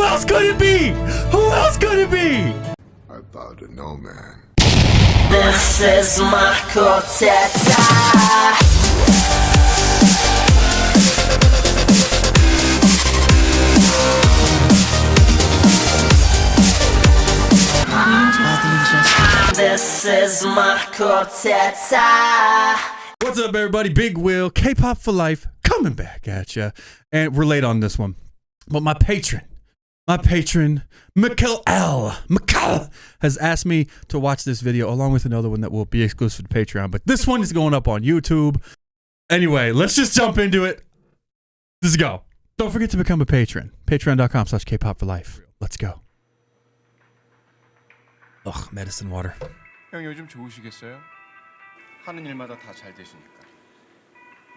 Who else could it be? Who else could it be? I thought to know, man. This is Marco Teta. This is Marco Teta. What's up, everybody? Big Will, K-pop for life, coming back at ya. And we're late on this one, but my patron, Mikkel, has asked me to watch this video along with another one that will be exclusive to Patreon. But this one is going up on YouTube. Anyway, let's just jump into it. Let's go. Don't forget to become a patron. Patreon.com/Kpop for life. Let's go. Ugh, medicine water. 형 요즘 좋으시겠어요? 하는 일마다 다 잘 되시니까.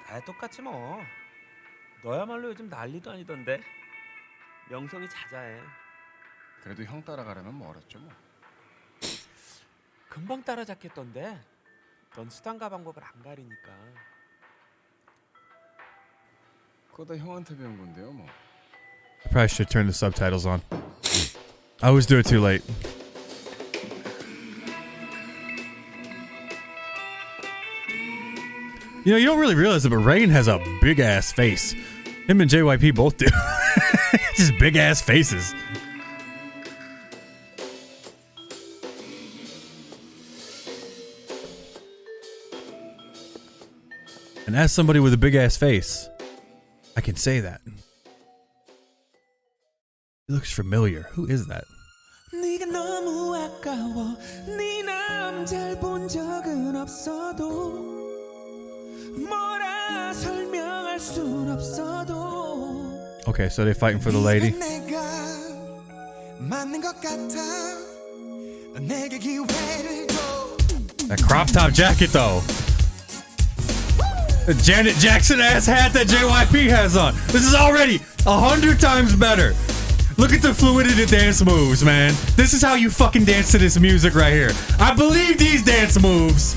다 똑같지 뭐. 너야말로 요즘 난리도 아니던데. 명성이 자자해. 그래도 형 따라가려면 멀었죠 뭐. 금방 따라잡겠던데. 넌 수단과 방법을 안 가리니까. 그거 다 형한테 배운 건데요 뭐. I probably should turn the subtitles on. I always do it too late. You know, you don't really realize it, but Rain has a big ass face. Him and JYP both do. Just big ass faces. And as somebody with a big ass face, I can say that. He looks familiar. Who is that? 네가 너무 아까워 네 남잘 본 적은 없어도 뭐라 설명할 순 없어도 Okay, so they're fighting for the lady. 내가 맞는 것 같아 내게 기회를 줘 That crop top jacket though. The Janet Jackson ass hat that JYP has on. This is already 100 times better. Look at the fluidity of dance moves, man. This is how you fucking dance to this music right here. I believe these dance moves.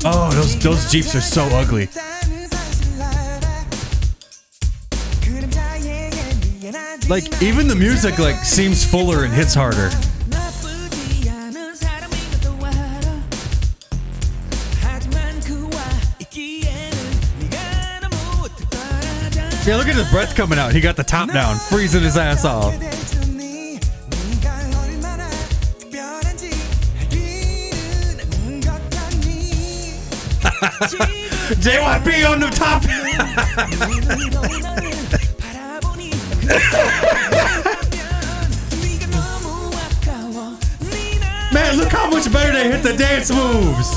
Oh, those Jeeps are so ugly. Like, even the music like seems fuller and hits harder. Yeah, look at his breath coming out. He got the top down, freezing his ass off. JYP on the top. Man, look how much better they hit the dance moves.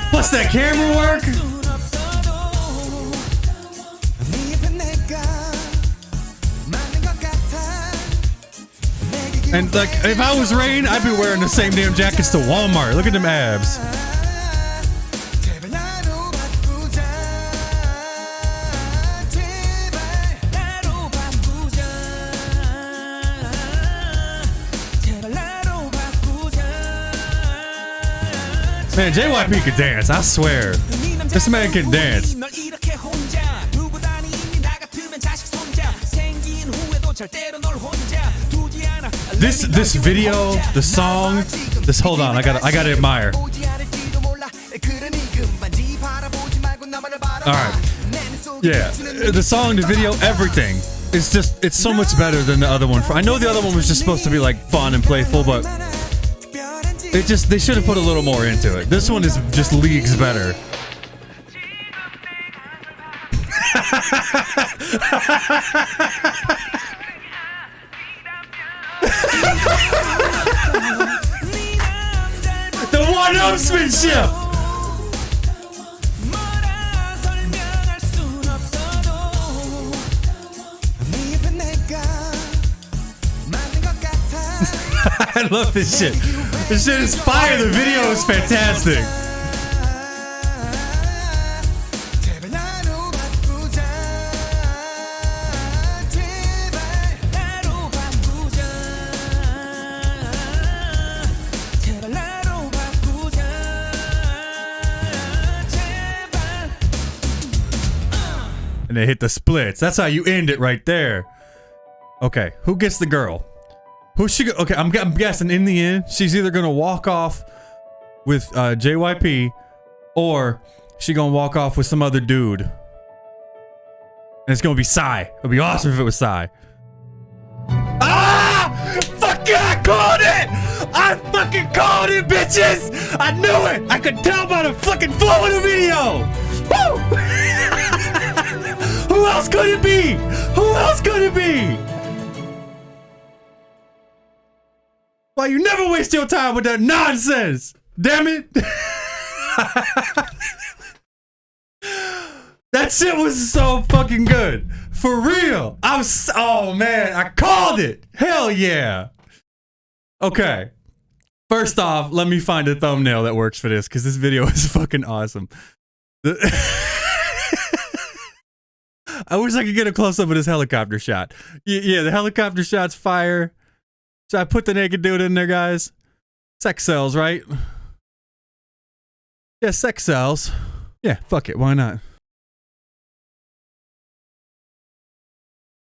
Plus that camera work. And like, if I was Rain, I'd be wearing the same damn jackets to Walmart. Look at them abs. Man, JYP could dance, I swear. This man can dance. This video, the song, this, hold on, I gotta admire. Alright. Yeah, the song, the video, everything. It's just, it's so much better than the other one. I know the other one was just supposed to be like fun and playful, but they should have put a little more into it. This one is just leagues better. The one-upsmanship! I love this shit. This shit is fire. The video is fantastic. and they hit the splits. That's how you end it right there. Okay, who gets the girl? Who's she? Okay, I'm guessing in the end, she's either gonna walk off with JYP, or she gonna walk off with some other dude. And it's gonna be Psy. It'd be awesome if it was Psy. Ah! Fuck yeah, I called it! I fucking called it, bitches! I knew it! I could tell by the fucking flow of the video! Woo! Who else could it be? Who else could it be? Why you never waste your time with that nonsense? Damn it! That shit was so fucking good. For real. Oh man, I called it. Hell yeah. Okay. First off, let me find a thumbnail that works for this, because this video is fucking awesome. I wish I could get a close-up of this helicopter shot. Yeah, the helicopter shot's fire. Should I put the naked dude in there, guys? Sex sells, right? Yeah, sex sells. Yeah, fuck it. Why not?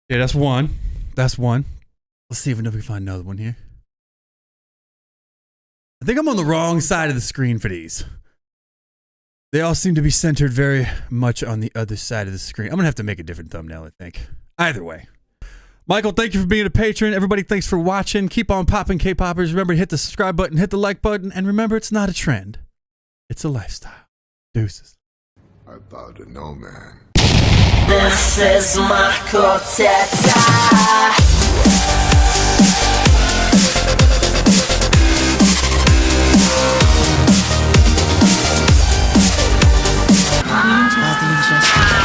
Yeah, that's one. That's one. Let's see if we can find another one here. I think I'm on the wrong side of the screen for these. They all seem to be centered very much on the other side of the screen. I'm going to have to make a different thumbnail, I think. Either way. Michael, thank you for being a patron. Everybody, thanks for watching. Keep on popping, K-Poppers. Remember to hit the subscribe button, hit the like button, and remember, it's not a trend. It's a lifestyle. Deuces. I thought to know, man. This is my quartet.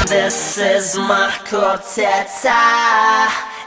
This is my quartet.